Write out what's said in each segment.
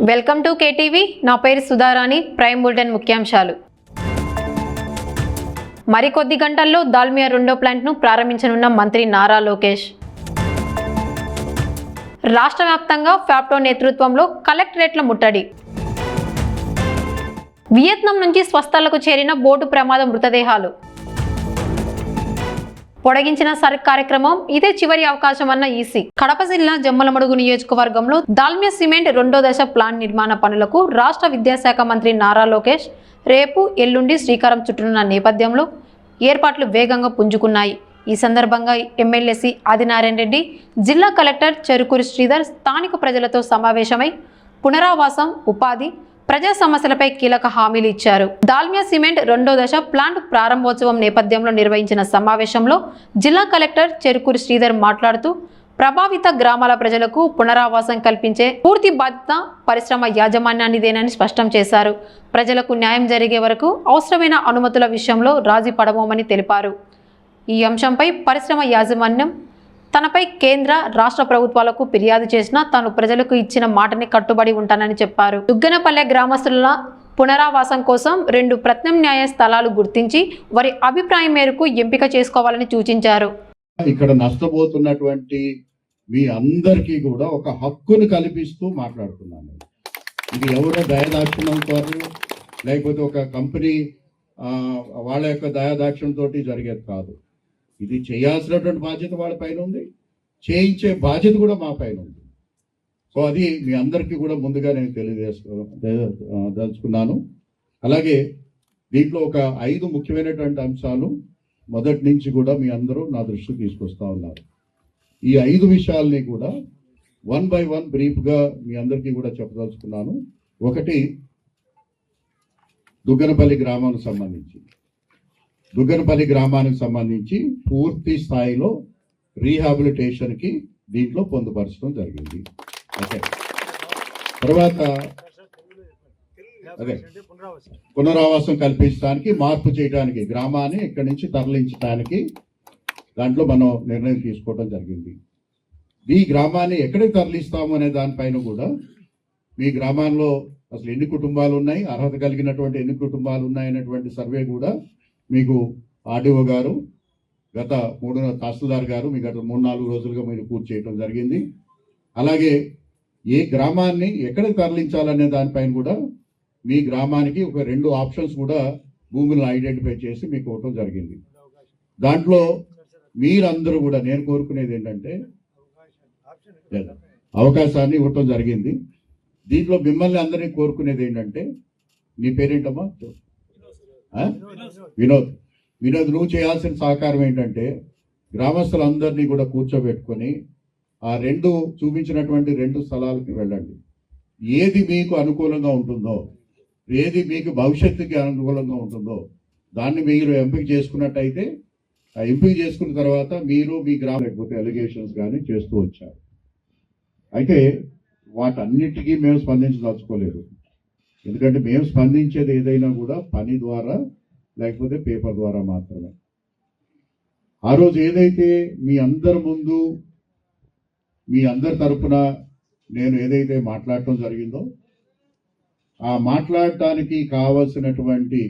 Welcome to KTV. నా పేరు Sudharani. Prime bulletin ముఖ్యాంశాలు. మరికొద్ది గంటల్లో దాల్మియా రెండో ప్లాంట్ను ప్రారంభించనున్న మంత్రి నారా లోకేష్. రాష్ట్ర వ్యాప్తంగా ఫ్యాప్టో నేతృత్వంలో కలెక్టరేట్ల ముట్టడి. వియత్నాం నుంచి స్వస్థలకు చేరిన బోటు ప్రమాద మృతదేహాలు. పొడిగించిన సర్క్ కార్యక్రమం ఇదే చివరి అవకాశమన్న ఈసీ. కడప జిల్లా జమ్మలమడుగు నియోజకవర్గంలో దాల్మియా సిమెంట్ రెండో దశ ప్లాంట్ నిర్మాణ పనులకు రాష్ట్ర విద్యాశాఖ మంత్రి నారా లోకేష్ రేపు ఎల్లుండి శ్రీకారం చుట్టనున్న నేపథ్యంలో ఏర్పాట్లు వేగంగా పుంజుకున్నాయి. ఈ సందర్భంగా ఎమ్మెల్యే సి ఆదినారాయణ రెడ్డి, జిల్లా కలెక్టర్ చెరుకూరి శ్రీధర్ స్థానిక ప్రజలతో సమావేశమై పునరావాసం, ఉపాధి, ప్రజా సమస్యలపై కీలక హామీలు ఇచ్చారు. దాల్మియా సిమెంట్ రెండో దశ ప్లాంట్ ప్రారంభోత్సవం నేపథ్యంలో నిర్వహించిన సమావేశంలో జిల్లా కలెక్టర్ చెరుకూరి శ్రీధర్ మాట్లాడుతూ, ప్రభావిత గ్రామాల ప్రజలకు పునరావాసం కల్పించే పూర్తి బాధ్యత పరిశ్రమ యాజమాన్యానిదేనని స్పష్టం చేశారు. ప్రజలకు న్యాయం జరిగే వరకు అవసరమైన అనుమతుల విషయంలో రాజీ పడబోమని తెలిపారు. ఈ అంశంపై పరిశ్రమ యాజమాన్యం తనపై కేంద్ర, రాష్ట్ర ప్రభుత్వాలకు ఫిర్యాదు చేసినా తాను ప్రజలకు ఇచ్చిన మాటని కట్టుబడి ఉంటానని చెప్పారు. దుగ్గనపల్లె గ్రామస్తుల పునరావాసం కోసం 2 ప్రత్యామ్నాయ స్థలాలు గుర్తించి వారి అభిప్రాయం మేరకు ఎంపిక చేసుకోవాలని సూచించారు. ఇక్కడ నష్టపోతున్నటువంటి మీ అందరికీ కూడా ఒక హక్కును కల్పిస్తూ మాట్లాడుతున్నాను. ఇది ఎవరో దయాదాక్షిణ్యంతో లేకపోతే ఒక కంపెనీ వాళ్ళ యొక్క దయాదాక్షిణ్యంతో జరిగేది కాదు. ఇది చేయాల్సినటువంటి బాధ్యత వాళ్ళ పైన ఉంది, చేయించే బాధ్యత కూడా మా పైన ఉంది. సో అది మీ అందరికీ కూడా ముందుగా నేను తెలియదలుచుకున్నాను. అలాగే దీంట్లో ఒక 5 ముఖ్యమైనటువంటి అంశాలు మొదటి నుంచి కూడా మీ అందరూ నా దృష్టికి తీసుకొస్తా ఉన్నారు. ఈ 5 విషయాల్ని కూడా 1 by 1 బ్రీఫ్గా మీ అందరికీ కూడా చెప్పదలుచుకున్నాను. ఒకటి, దుగ్గనపల్లి గ్రామానికి సంబంధించి పూర్తి స్థాయిలో రీహాబిలిటేషన్కి దీంట్లో పొందుపరచడం జరిగింది. ఓకే, తర్వాత పునరావాసం కల్పించడానికి, మార్పు చేయడానికి, గ్రామాన్ని ఇక్కడి నుంచి తరలించడానికి దాంట్లో మనం నిర్ణయం తీసుకోవడం జరిగింది. ఈ గ్రామాన్ని ఎక్కడికి తరలిస్తాము అనే దానిపైన కూడా మీ గ్రామాల్లో అసలు ఎన్ని కుటుంబాలు ఉన్నాయి, అర్హత కలిగినటువంటి ఎన్ని కుటుంబాలు ఉన్నాయనేటువంటి సర్వే కూడా మీకు ఆర్డీఓ గారు తహసీల్దార్ గారు మీకు గత 3-4 రోజులుగా మీరు పూర్తి చేయడం జరిగింది. అలాగే ఏ గ్రామాన్ని ఎక్కడికి తరలించాలనే దానిపైన కూడా మీ గ్రామానికి ఒక 2 ఆప్షన్స్ కూడా భూములను ఐడెంటిఫై చేసి మీకు ఇవ్వటం జరిగింది. దాంట్లో మీరందరూ కూడా నేను కోరుకునేది ఏంటంటే అవకాశాన్ని ఇవ్వటం జరిగింది. దీంట్లో మిమ్మల్ని అందరినీ కోరుకునేది ఏంటంటే, నీ పేరేంటమ్మా? వినోద్, నువ్వు చేయాల్సిన సహకారం ఏంటంటే గ్రామస్తులందరినీ కూడా కూర్చోబెట్టుకొని ఆ చూపించినటువంటి 2 స్థలాలకి వెళ్ళండి. ఏది మీకు అనుకూలంగా ఉంటుందో, ఏది మీకు భవిష్యత్తుకి అనుకూలంగా ఉంటుందో దాన్ని మీరు ఎంపిక చేసుకున్నట్టయితే, ఆ ఎంపిక చేసుకున్న తర్వాత మీరు మీ లేకపోతే అలిగేషన్స్ కానీ చేస్తూ వచ్చారు. అయితే వాటన్నిటికీ మేము స్పందించదలుచుకోలేదు. ఎందుకంటే మేము స్పందించేది ఏదైనా కూడా పని ద్వారా లేకపోతే పేపర్ ద్వారా మాత్రమే. ఆ రోజు ఏదైతే మీ అందరి ముందు మీ అందరి తరపున నేను ఏదైతే మాట్లాడటం జరిగిందో, ఆ మాట్లాడటానికి కావలసినటువంటి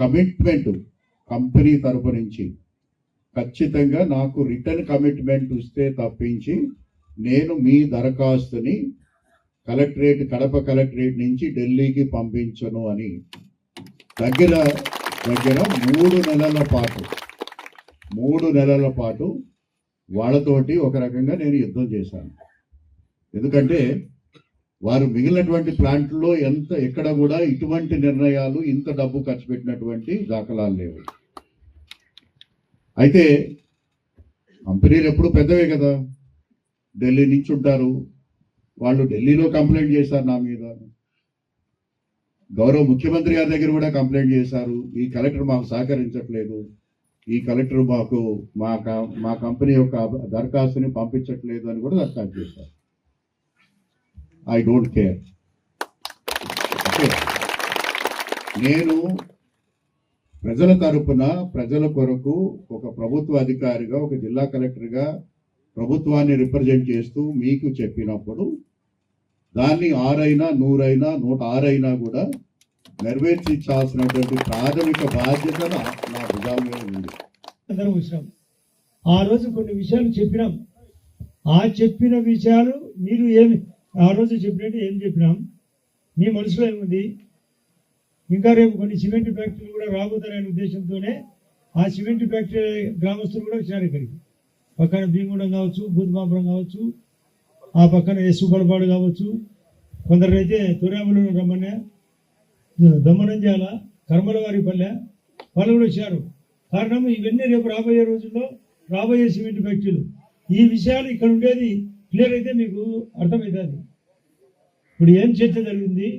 కమిట్మెంట్ కంపెనీ తరపు నుంచి ఖచ్చితంగా నాకు రిటర్న్ కమిట్మెంట్ ఇస్తే తప్పించి నేను మీ దరఖాస్తుని కడప కలెక్టరేట్ నుంచి ఢిల్లీకి పంపించను అని దగ్గర 3 నెలల పాటు వాళ్ళతోటి ఒక రకంగా నేను యుద్ధం చేశాను. ఎందుకంటే వారు మిగిలినటువంటి ప్లాంట్లో ఎక్కడ కూడా ఇటువంటి నిర్ణయాలు, ఇంత డబ్బు ఖర్చు పెట్టినటువంటి దాఖలాలు లేవు. అయితే కంపెనీలు ఎప్పుడు పెద్దవే కదా, ఢిల్లీ నుంచి ఉంటారు. వాళ్ళు ఢిల్లీలో కంప్లైంట్ చేశారు నా మీద, గౌరవ ముఖ్యమంత్రి గారి దగ్గర కూడా కంప్లైంట్ చేశారు. ఈ కలెక్టర్ మాకు సహకరించట్లేదు, ఈ కలెక్టర్ మాకు మా కంపెనీ యొక్క దరఖాస్తుని పంపించట్లేదు అని కూడా దరఖాస్తు చేశారు. I don't care. నేను ప్రజల తరపున, ప్రజల కొరకు ఒక ప్రభుత్వ అధికారిగా, ఒక జిల్లా కలెక్టర్గా ప్రభుత్వాన్ని రిప్రజెంట్ చేస్తూ మీకు చెప్పినప్పుడు దాన్ని 6 అయినా 100 అయినా 106 అయినా కూడా నెరవేర్చాల్సినటువంటి ప్రాథమిక బాధ్యత నా భుజాల మీద ఉంది. అందరం వచ్చాం. ఆ రోజు కొన్ని విషయాలు చెప్పినాం. ఆ చెప్పిన విషయాలు మీరు ఏమి ఆ రోజు చెప్పినట్టు ఏం చెప్పినాం, మీ మనసులో ఏముంది? ఇంకా రేపు కొన్ని సిమెంట్ ఫ్యాక్టరీలు కూడా రాబోతారనే ఉద్దేశంతోనే ఆ సిమెంట్ ఫ్యాక్టరీ గ్రామస్తులు కూడా వచ్చారు ఇక్కడికి. పక్కన భీమగూడెం కావచ్చు, బూద్మాపురం కావచ్చు, ఆ పక్కన ఎస్సుపడపాడు కావచ్చు, కొందరైతే తొరాములు రమ్మన్న, దమ్మనంజాల, కర్మలవారిపల్లె వాళ్ళు కూడా వచ్చారు. కారణం ఇవన్నీ రేపు రాబోయే రోజుల్లో రాబోయే సిమెంట్ ఫ్యాక్టరీలు. ఈ విషయాలు ఇక్కడ ఉండేది క్లియర్ అయితే మీకు అర్థమవుతుంది. ఇప్పుడు ఏం చర్చ జరిగింది,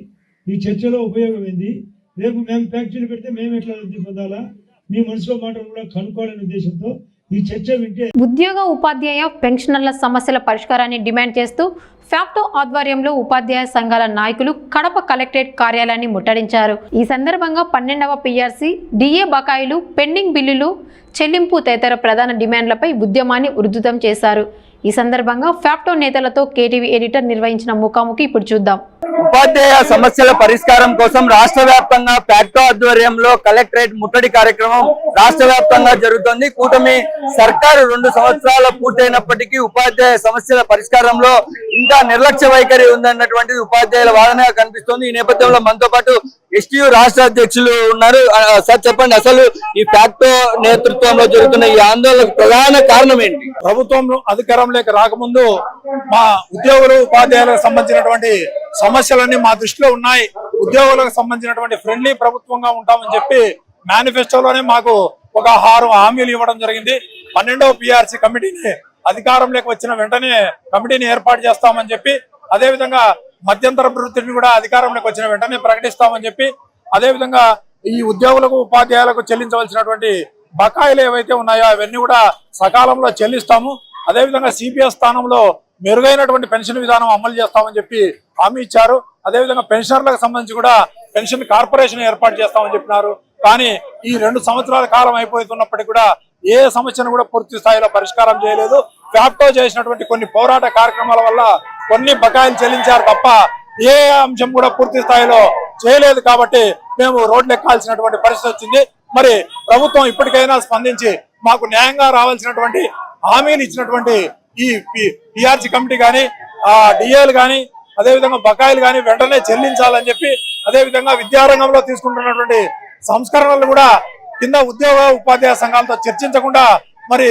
ఈ చర్చలో ఉపయోగం ఏంది, రేపు మేము ఫ్యాక్టరీలు పెడితే మేము ఎట్లా లబ్ధి పొందాలా, మీ మనసులో మాటలు కూడా కనుక్కోవాలనే ఉద్దేశంతో ఈ చర్చ వింటే ఉద్యోగ ఉపాధ్యాయ పెన్షనర్ల సమస్యల పరిష్కారాన్ని డిమాండ్ చేస్తూ ఫ్యాప్టో ఆధ్వర్యంలో ఉపాధ్యాయ సంఘాల నాయకులు కడప కలెక్టరేట్ కార్యాలయాన్ని ముట్టడించారు. ఈ సందర్భంగా 12వ PRC, DA బకాయిలు, పెండింగ్ బిల్లులు చెల్లింపు తదితర ప్రధాన డిమాండ్లపై ఉద్యమాన్ని ఉధృతం చేశారు. ఈ సందర్భంగా ఫ్యాప్టో నేతలతో కేటీవీ ఎడిటర్ నిర్వహించిన ముఖాముఖి ఇప్పుడు చూద్దాం. ఉపాధ్యాయ సమస్యల పరిష్కారం కోసం రాష్ట్ర వ్యాప్తంగా ఫ్యాప్టో ఆధ్వర్యంలో కలెక్టరేట్ ముట్టడి కార్యక్రమం రాష్ట్ర వ్యాప్తంగా జరుగుతోంది. కూటమి సర్కారు 2 సంవత్సరాలు పూర్తయినప్పటికీ ఉపాధ్యాయ సమస్యల పరిష్కారంలో ఇంకా నిర్లక్ష్య వైఖరి ఉందన్నటువంటిది ఉపాధ్యాయుల వాదనగా కనిపిస్తోంది. ఈ నేపథ్యంలో మనతో పాటు STU రాష్ట్ర అధ్యక్షులు ఉన్నారు. సార్ చెప్పండి, అసలు ఈ ఫ్యాప్టో నేతృత్వంలో జరుగుతున్న ఈ ఆందోళనకు ప్రధాన కారణం ఏంటి? ప్రభుత్వంలో అధికారంలోకి రాకముందు మా ఉద్యోగులు ఉపాధ్యాయులకు సంబంధించినటువంటి సమస్యలన్నీ మా దృష్టిలో ఉన్నాయి. ఉద్యోగులకు సంబంధించినటువంటి ఫ్రెండ్లీ ప్రభుత్వంగా ఉంటామని చెప్పి మేనిఫెస్టోలోనే మాకు ఒక 6 హామీలు ఇవ్వడం జరిగింది. 12వ PRC కమిటీని అధికారంలోకి వచ్చిన వెంటనే కమిటీని ఏర్పాటు చేస్తామని చెప్పి, అదేవిధంగా మధ్యంతర వృత్తిని కూడా అధికారంలోకి వచ్చిన వెంటనే ప్రకటిస్తామని చెప్పి, అదేవిధంగా ఈ ఉద్యోగులకు ఉపాధ్యాయులకు చెల్లించవలసినటువంటి బకాయిలు ఏవైతే ఉన్నాయో అవన్నీ కూడా సకాలంలో చెల్లిస్తాము. అదేవిధంగా CPS స్థానంలో మెరుగైనటువంటి పెన్షన్ విధానం అమలు చేస్తామని చెప్పి హామీ ఇచ్చారు. అదేవిధంగా పెన్షనర్లకు సంబంధించి కూడా పెన్షన్ కార్పొరేషన్ ఏర్పాటు చేస్తామని చెప్పినారు. కానీ ఈ 2 సంవత్సరాల కాలం అయిపోతున్నప్పటికీ కూడా ఏ సమస్యను కూడా పూర్తి స్థాయిలో పరిష్కారం చేయలేదు. ఫ్యాప్టో చేసినటువంటి కొన్ని పోరాట కార్యక్రమాల వల్ల కొన్ని బకాయిలు చెల్లించారు తప్ప ఏ అంశం కూడా పూర్తి స్థాయిలో చేయలేదు. కాబట్టి మేము రోడ్లు ఎక్కాల్సినటువంటి పరిస్థితి వచ్చింది. మరి ప్రభుత్వం ఇప్పటికైనా స్పందించి మాకు న్యాయంగా రావాల్సినటువంటి హామీలు ఇచ్చినటువంటి ఈ PRC కమిటీ కానీ, DAలు కానీ, అదేవిధంగా బకాయిలు కానీ వెంటనే చెల్లించాలని చెప్పి, అదేవిధంగా విద్యారంగంలో తీసుకుంటున్నటువంటి సంస్కరణలు కూడా కింద ఉద్యోగ ఉపాధ్యాయ సంఘాలతో చర్చించకుండా మరి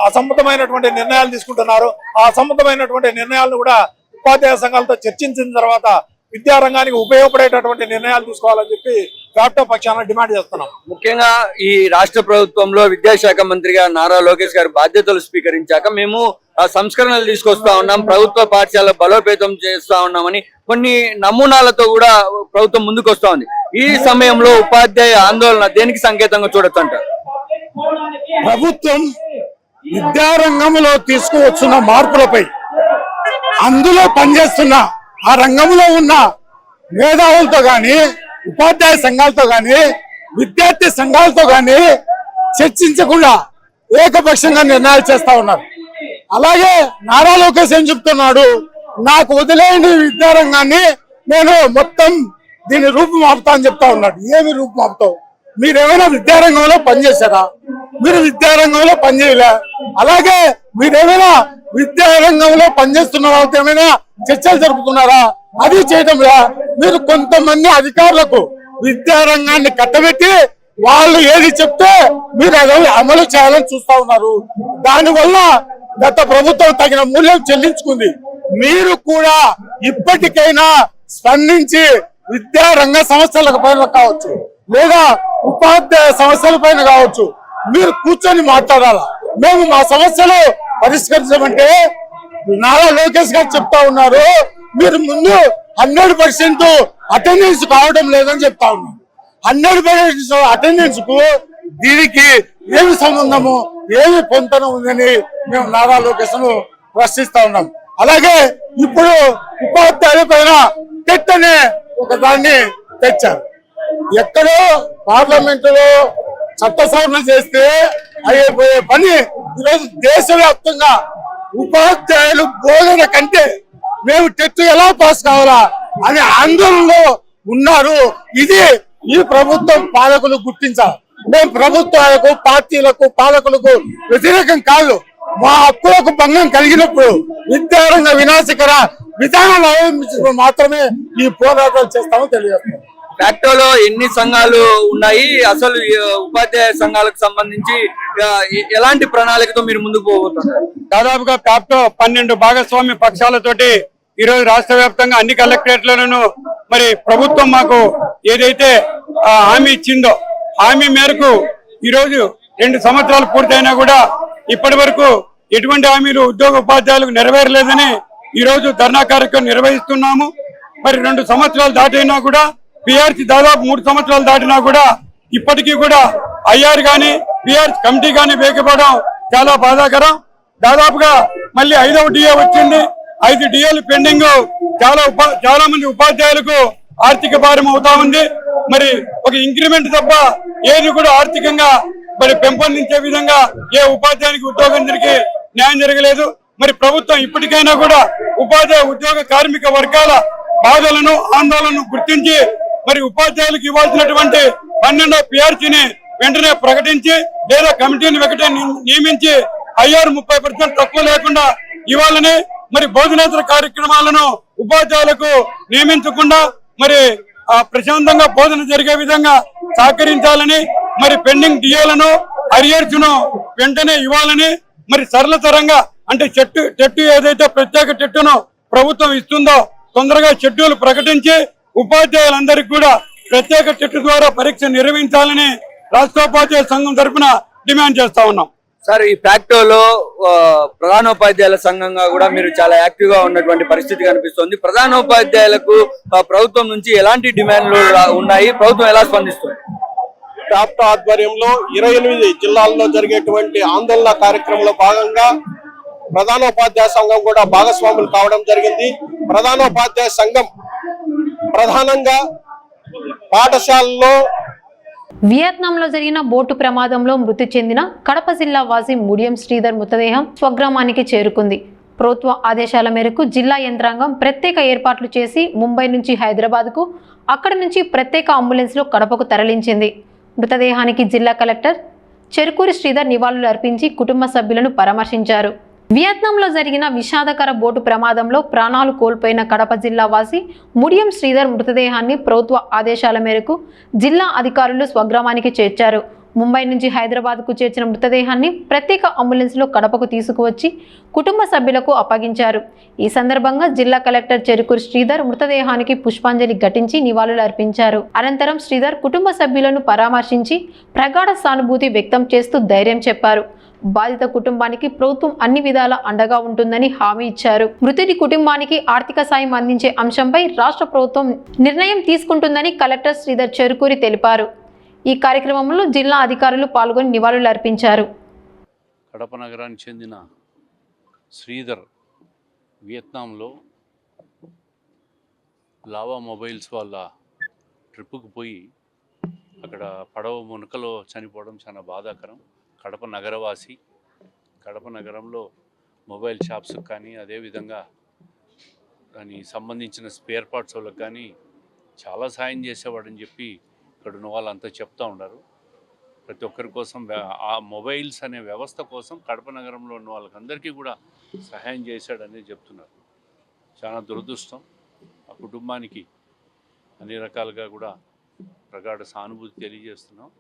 అసమ్మతమైనటువంటి నిర్ణయాలు తీసుకుంటున్నారు. ఆ అసమ్మతమైనటువంటి నిర్ణయాలను కూడా ఉపాధ్యాయ సంఘాలతో చర్చించిన తర్వాత విద్యారంగానికి ఉపయోగపడేటటువంటి నిర్ణయాలు తీసుకోవాలని చెప్పి ఫ్యాప్టో పక్షాన డిమాండ్ చేస్తున్నాం. ముఖ్యంగా ఈ రాష్ట్ర ప్రభుత్వంలో విద్యాశాఖ మంత్రిగా నారా లోకేష్ గారు బాధ్యతలు స్వీకరించాక మేము సంస్కరణలు తీసుకొస్తా ఉన్నాం, ప్రభుత్వ పాఠశాల బలోపేతం చేస్తా ఉన్నామని కొన్ని నమూనాలతో కూడా ప్రభుత్వం ముందుకు వస్తా ఉంది. ఈ సమయంలో ఉపాధ్యాయ ఆందోళన దేనికి సంకేతంగా చూడొచ్చు అంటారు? ప్రభుత్వం విద్యారంగంలో తీసుకువచ్చిన మార్పులపై అందులో పనిచేస్తున్న ఆ రంగంలో ఉన్న మేధావులతో గాని, ఉపాధ్యాయ సంఘాలతో గాని, విద్యార్థి సంఘాలతో గాని చర్చించకుండా ఏకపక్షంగా నిర్ణయాలు చేస్తా ఉన్నారు. అలాగే నారా లోకేష్ ఏం చెప్తున్నాడు, నాకు వదిలేని విద్యారంగాన్ని నేను మొత్తం దీని రూపం ఆపుతా అని చెప్తా ఉన్నాడు. ఏమి రూపం ఆపుతావు? మీరేమైనా విద్యారంగంలో పనిచేశారా? మీరు విద్యారంగంలో పనిచేయలే. అలాగే మీరేమైనా విద్యారంగంలో పనిచేస్తున్న వాళ్ళతో ఏమైనా చర్చలు జరుపుతున్నారా? అది చేయడంలా. మీరు కొంతమంది అధికారులకు విద్యారంగాన్ని కట్టబెట్టి వాళ్ళు ఏది చెప్తే మీరు అది అమలు చేయాలని చూస్తా ఉన్నారు. దానివల్ల గత ప్రభుత్వం తగిన మూల్యం చెల్లించుకుంది. మీరు కూడా ఇప్పటికైనా స్పందించి విద్యారంగ సమస్యల పైన కావచ్చు, లేదా ఉపాధ్యాయ సమస్యల పైన కావచ్చు, మీరు కూర్చొని మాట్లాడాలా. మేము మా సమస్యలు పరిష్కరించమంటే నారా లోకేష్ గారు చెప్తా ఉన్నారు, మీరు ముందు 100% అటెండెన్స్ కావడం లేదని చెప్తా ఉన్నారు. 100% అటెండెన్స్ కు దీనికి ఏమి సంబంధము, ఏమి పొంతన ఉందని మేము నారా లోకేష్ ను ప్రశ్నిస్తా ఉన్నాం. అలాగే ఇప్పుడు ఉపాధ్యాయుల పైన టెట్ అనే ఒక దాన్ని తెచ్చారు. ఎక్కడో పార్లమెంటులో చట్ట సవరణ చేస్తే అయిపోయే పని ఈరోజు దేశవ్యాప్తంగా ఉపాధ్యాయులు బోధన కంటే మేము టెట్ ఎలా పాస్ కావాలా అని ఆందోళనలో ఉన్నారు. ఇది ఈ ప్రభుత్వం పాలకులు గుర్తించాలి. మేము ప్రభుత్వాలకు, పార్టీలకు, పాలకులకు వ్యతిరేకం కాదు. మా హక్కులకు భంగం కలిగినప్పుడు విద్యారంగ వినాశకర విధానాలు అవలంబించినప్పుడు మాత్రమే ఈ పోరాటాలు చేస్తామో తెలియజేస్తాం. ఫ్యాక్టోలో ఎన్ని సంఘాలు ఉన్నాయి? అసలు ఈ ఉపాధ్యాయ సంఘాలకు సంబంధించి ఎలాంటి ప్రణాళికతో మీరు ముందుకు పోబోతున్నారు? దాదాపుగా ఫ్యాక్టో 12 భాగస్వామ్య పక్షాలతోటి ఈ రోజు రాష్ట్ర వ్యాప్తంగా అన్ని కలెక్టరేట్లను మరి ప్రభుత్వం మాకు ఏదైతే హామీ ఇచ్చిందో హామీ మేరకు ఈ రోజు 2 సంవత్సరాలు పూర్తయినా కూడా ఇప్పటి వరకు ఎటువంటి హామీలు ఉద్యోగ ఉపాధ్యాయులకు నెరవేరలేదని ఈ రోజు ధర్నా కార్యక్రమం నిర్వహిస్తున్నాము. మరి 2 సంవత్సరాలు దాటినా కూడా పిఆర్సీ దాదాపు 3 సంవత్సరాలు దాటినా కూడా ఇప్పటికీ కూడా ఐఆర్ గాని పిఆర్సీ కమిటీ గాని వేయకపోవడం చాలా బాధాకరం. దాదాపుగా మళ్ళీ 5వ డిఏ వచ్చింది. 5 డిఏలు పెండింగ్. చాలా మంది ఉపాధ్యాయులకు ఆర్థిక భారం అవుతా ఉంది. మరి ఒక ఇంక్రిమెంట్ తప్ప ఏది కూడా ఆర్థికంగా మరి పెంపొందించే విధంగా ఏ ఉపాధ్యాయునికి ఉద్యోగందరికీ న్యాయం జరగలేదు. మరి ప్రభుత్వం ఇప్పటికైనా కూడా ఉపాధ్యాయ ఉద్యోగ కార్మిక వర్గాల బాధలను ఆందోళనను గుర్తించి మరి ఉపాధ్యాయులకు ఇవ్వాల్సినటువంటి 12వ పిఆర్సీని వెంటనే ప్రకటించి లేదా కమిటీని నియమించి ఐఆర్ 30% తక్కువ లేకుండా ఇవ్వాలని, మరి భోజనేతర కార్యక్రమాలను ఉపాధ్యాయులకు నియమించకుండా మరి ప్రశాంతంగా బోధన జరిగే విధంగా సహకరించాలని, మరి పెండింగ్ డిఏలను అరియర్స్ ను వెంటనే ఇవ్వాలని, మరి సరళతరంగా అంటే టెట్టు ఏదైతే ప్రత్యేక టెట్టును ప్రభుత్వం ఇస్తుందో తొందరగా షెడ్యూల్ ప్రకటించి ఉపాధ్యాయులందరికీ కూడా ప్రత్యేక టెట్టు ద్వారా పరీక్ష నిర్వహించాలని రాష్ట్రోపాధ్యాయ సంఘం తరఫున డిమాండ్ చేస్తా ఉన్నాం. సార్, ఈ ఫ్యాక్టోలో ప్రధానోపాధ్యాయుల సంఘంగా కూడా మీరు చాలా యాక్టివ్ గా ఉన్నటువంటి పరిస్థితి కనిపిస్తుంది. ప్రధానోపాధ్యాయులకు ప్రభుత్వం నుంచి ఎలాంటి డిమాండ్లు ఉన్నాయి? ప్రభుత్వం ఎలా స్పందిస్తుంది? ఫ్యాక్టో ఆధ్వర్యంలో 28 జిల్లాల్లో జరిగేటువంటి ఆందోళన కార్యక్రమంలో భాగంగా ప్రధానోపాధ్యాయ సంఘం కూడా భాగస్వాములు కావడం జరిగింది. ప్రధానోపాధ్యాయ సంఘం ప్రధానంగా పాఠశాలలో వియత్నాంలో జరిగిన బోటు ప్రమాదంలో మృతి చెందిన కడప జిల్లా వాసి ముడియం శ్రీధర్ మృతదేహం స్వగ్రామానికి చేరుకుంది. ప్రభుత్వ ఆదేశాల మేరకు జిల్లా యంత్రాంగం ప్రత్యేక ఏర్పాట్లు చేసి ముంబై నుంచి హైదరాబాద్కు, అక్కడి నుంచి ప్రత్యేక అంబులెన్స్లో కడపకు తరలించింది. మృతదేహానికి జిల్లా కలెక్టర్ చెరుకూరి శ్రీధర్ నివాళులు అర్పించి కుటుంబ సభ్యులను పరామర్శించారు. వియత్నాంలో జరిగిన విషాదకర బోటు ప్రమాదంలో ప్రాణాలు కోల్పోయిన కడప జిల్లా వాసి ముడియం శ్రీధర్ మృతదేహాన్ని ప్రభుత్వ ఆదేశాల మేరకు జిల్లా అధికారులు స్వగ్రామానికి చేర్చారు. ముంబై నుంచి హైదరాబాద్కు చేర్చిన మృతదేహాన్ని ప్రత్యేక అంబులెన్స్లో కడపకు తీసుకువచ్చి కుటుంబ సభ్యులకు అప్పగించారు. ఈ సందర్భంగా జిల్లా కలెక్టర్ చెరుకూరి శ్రీధర్ మృతదేహానికి పుష్పాంజలి ఘటించి నివాళులు అర్పించారు. అనంతరం శ్రీధర్ కుటుంబ సభ్యులను పరామర్శించి ప్రగాఢ సానుభూతి వ్యక్తం చేస్తూ ధైర్యం చెప్పారు. బాధిత కుటుంబానికి ప్రభుత్వం అన్ని విధాల అండగా ఉంటుందని హామీ ఇచ్చారు. మృతుడి కుటుంబానికి ఆర్థిక సాయం అందించే అంశంపై రాష్ట్ర ప్రభుత్వం నిర్ణయం తీసుకుంటుందని కలెక్టర్ శ్రీధర్ చెరుకూరి తెలిపారు. ఈ కార్యక్రమంలో జిల్లా అధికారులు పాల్గొని నివాళులు అర్పించారు. కడప నగరానికి చెందిన శ్రీధర్ వియత్నాంలో లావా మొబైల్స్ వాళ్ళ ట్రిప్పుకు పోయి అక్కడ పడవ మునకలో చనిపోవడం చాలా బాధాకరం. కడప నగరవాసి, కడప నగరంలో మొబైల్ షాప్స్కి కానీ అదేవిధంగా దానికి సంబంధించిన స్పేర్ పార్ట్స్ వాళ్ళకి కానీ చాలా సాయం చేసేవాడని చెప్పి ఇక్కడ ఉన్న వాళ్ళంతా చెప్తూ ఉన్నారు. ప్రతి ఒక్కరి కోసం ఆ మొబైల్స్ అనే వ్యవస్థ కోసం కడప నగరంలో ఉన్న వాళ్ళకందరికీ కూడా సహాయం చేశాడని చెప్తున్నారు. చాలా దురదృష్టం. ఆ కుటుంబానికి అన్ని రకాలుగా కూడా ప్రగాఢ సానుభూతి తెలియజేస్తున్నాం.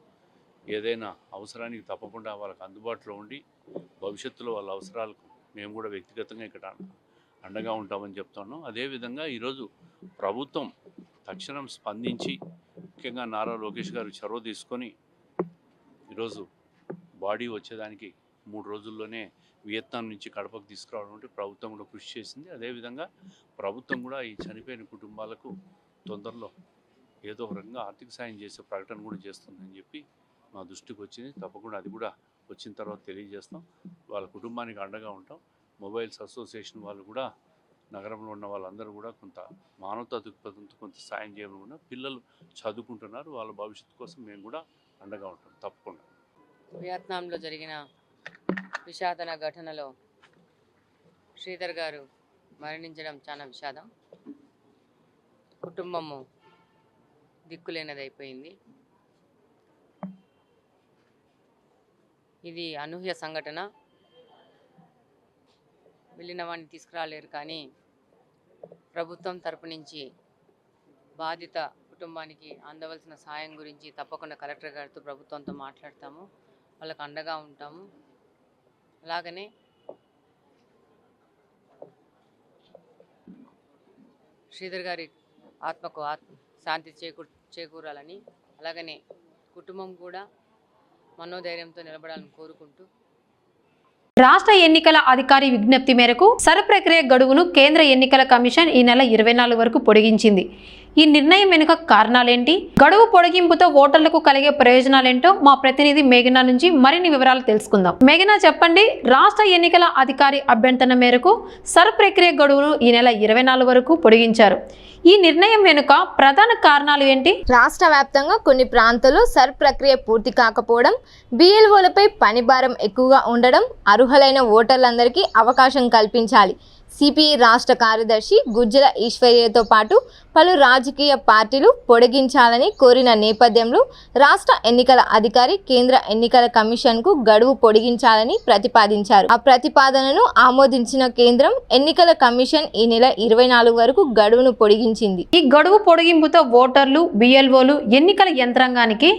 ఏదైనా అవసరానికి తప్పకుండా వాళ్ళకి అందుబాటులో ఉండి భవిష్యత్తులో వాళ్ళ అవసరాలకు మేము కూడా వ్యక్తిగతంగా ఇక్కడ అండగా ఉంటామని చెప్తున్నాం. అదేవిధంగా ఈరోజు ప్రభుత్వం తక్షణం స్పందించి ముఖ్యంగా నారా లోకేష్ గారు చొరవ తీసుకొని ఈరోజు బాడీ వచ్చేదానికి 3 రోజుల్లోనే వియత్నాం నుంచి కడపకు తీసుకురావడం అంటే ప్రభుత్వం కూడా కృషి చేసింది. అదేవిధంగా ప్రభుత్వం కూడా ఈ చనిపోయిన కుటుంబాలకు తొందరలో ఏదో ఒక రకంగా ఆర్థిక సాయం చేసే ప్రకటన కూడా చేస్తుందని చెప్పి మా దృష్టికి వచ్చింది. తప్పకుండా అది కూడా వచ్చిన తర్వాత తెలియజేస్తాం. వాళ్ళ కుటుంబానికి అండగా ఉంటాం. మొబైల్స్ అసోసియేషన్ వాళ్ళు కూడా నగరంలో ఉన్న వాళ్ళందరూ కూడా కొంత మానవతా దృక్పథంతో కొంత సాయం చేయకుండా పిల్లలు చదువుకుంటున్నారు. వాళ్ళ భవిష్యత్తు కోసం మేము కూడా అండగా ఉంటాం తప్పకుండా. వియత్నాంలో జరిగిన విషాదన ఘటనలో శ్రీధర్ గారు మరణించడం చాలా విషాదం. కుటుంబము దిక్కులేనిదైపోయింది. ఇది అనూహ్య సంఘటన. వెళ్ళిన వాడిని తీసుకురాలేరు, కానీ ప్రభుత్వం తరపు నుంచి బాధిత కుటుంబానికి అందవలసిన సాయం గురించి తప్పకుండా కలెక్టర్ గారితో ప్రభుత్వంతో మాట్లాడతాము, వాళ్ళకు అండగా ఉంటాము. అలాగనే శ్రీధర్ గారి ఆత్మకు శాంతి చేకూరాలని, అలాగనే కుటుంబం కూడా మనోధైర్యంతో నిలబడాలని కోరుకుంటూ, రాష్ట్ర ఎన్నికల అధికారి విజ్ఞప్తి మేరకు సర్ ప్రక్రియ గడువును కేంద్ర ఎన్నికల కమిషన్ ఈ నెల 24 వరకు పొడిగించింది. ఈ నిర్ణయం వెనుక కారణాలేంటి, గడువు పొడిగింపుతో ఓటర్లకు కలిగే ప్రయోజనాలేంటో మా ప్రతినిధి మేఘనా నుంచి మరిన్ని వివరాలు తెలుసుకుందాం. మేఘనా, చెప్పండి. రాష్ట్ర ఎన్నికల అధికారి అభ్యర్థన మేరకు సర్ ప్రక్రియ గడువును ఈ నెల 24 వరకు పొడిగించారు. ఈ నిర్ణయం వెనుక ప్రధాన కారణాలు ఏంటి? రాష్ట్ర వ్యాప్తంగా కొన్ని ప్రాంతాల్లో సర్ ప్రక్రియ పూర్తి కాకపోవడం, బిఎల్ఓలపై పని భారం ఎక్కువగా ఉండడం, అర్హులైన ఓటర్లందరికీ అవకాశం కల్పించాలి. సిపిఐ రాష్ట్ర కార్యదర్శి గుజ్జల ఈశ్వర్యతో పాటు పలు రాజకీయ పార్టీలు పొడిగించాలని కోరిన నేపథ్యంలో రాష్ట్ర ఎన్నికల అధికారి కేంద్ర ఎన్నికల కమిషన్కు గడువు పొడిగించాలని ప్రతిపాదించారు. ఆ ప్రతిపాదనను ఆమోదించిన కేంద్రం ఎన్నికల కమిషన్ ఈ నెల 24 వరకు గడువును పొడిగించింది. ఈ గడువు పొడిగింపుతో ఓటర్లు, బిఎల్ఓలు, ఎన్నికల యంత్రాంగానికి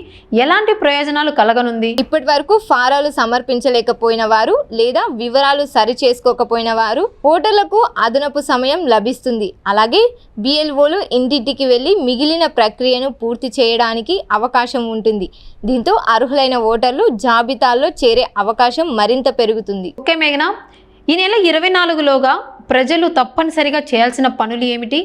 ఎలాంటి ప్రయోజనాలు కలగనుంది? ఇప్పటి వరకు ఫారాలు సమర్పించలేకపోయిన వారు లేదా వివరాలు సరి చేసుకోకపోయిన వారు ఓటర్లకు అదనపు సమయం లభిస్తుంది. అలాగే బిఎల్ఓలు ఇంటింటికి వెళ్లి మిగిలిన ప్రక్రియను పూర్తి చేయడానికి అవకాశం ఉంటుంది. దీంతో అర్హులైన ఓటర్లు జాబితాల్లో చేరే అవకాశం మరింత పెరుగుతుంది. ఓకే మేఘనా, ఈ నెల 24లోగా ప్రజలు తప్పనిసరిగా చేయాల్సిన పనులు ఏమిటి?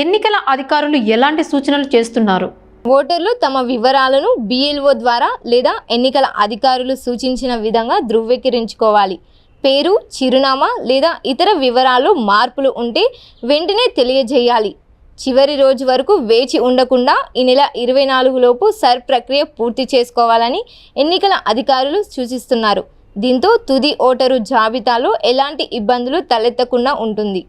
ఎన్నికల అధికారులు ఎలాంటి సూచనలు చేస్తున్నారు? ఓటర్లు తమ వివరాలను బిఎల్ఓ ద్వారా లేదా ఎన్నికల అధికారులు సూచించిన విధంగా ధృవీకరించుకోవాలి. పేరు, చిరునామా లేదా ఇతర వివరాలు మార్పులు ఉంటే వెంటనే తెలియజేయాలి. చివరి రోజు వరకు వేచి ఉండకుండా ఈ నెల 24 లోపు సర్ ప్రక్రియ పూర్తి చేసుకోవాలని ఎన్నికల అధికారులు సూచిస్తున్నారు. దీంతో తుది ఓటరు జాబితాలో ఎలాంటి ఇబ్బందులు తలెత్తకుండా ఉంటుంది.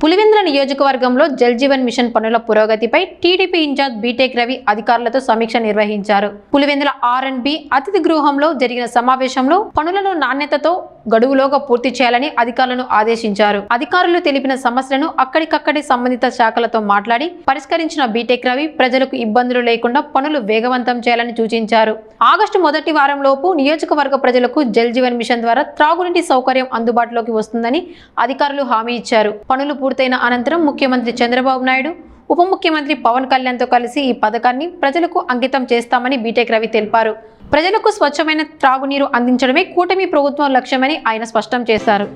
పులివెందుల నియోజకవర్గంలో జల్ జీవన్ మిషన్ పనుల పురోగతిపై టీడీపీ ఇన్ఛార్జ్ బీటెక్ రవి అధికారులతో సమీక్ష నిర్వహించారు. పులివెందుల R&B అతిథి గృహంలో జరిగిన సమావేశంలో పనులను నాణ్యతతో గడువులోగా పూర్తి చేయాలని అధికారులను ఆదేశించారు. అధికారులు తెలిపిన సమస్యలను అక్కడికక్కడి సంబంధిత శాఖలతో మాట్లాడి పరిష్కరించిన బీటెక్ రవి ప్రజలకు ఇబ్బందులు లేకుండా పనులు వేగవంతం చేయాలని సూచించారు. ఆగస్టు మొదటి వారంలోపు నియోజకవర్గ ప్రజలకు జల్ జీవన్ మిషన్ ద్వారా త్రాగునీటి సౌకర్యం అందుబాటులోకి వస్తుందని అధికారులు హామీ ఇచ్చారు. పనులు పూర్తయిన అనంతరం ముఖ్యమంత్రి చంద్రబాబు నాయుడు, ఉప ముఖ్యమంత్రి పవన్ కళ్యాణ్తో కలిసి ఈ పథకాన్ని ప్రజలకు అంకితం చేస్తామని బీటెక్ రవి తెలిపారు. ప్రజలకు స్వచ్ఛమైన త్రాగునీరు అందించడమే కూటమి ప్రభుత్వం లక్ష్యమని ఆయన స్పష్టం చేశారు.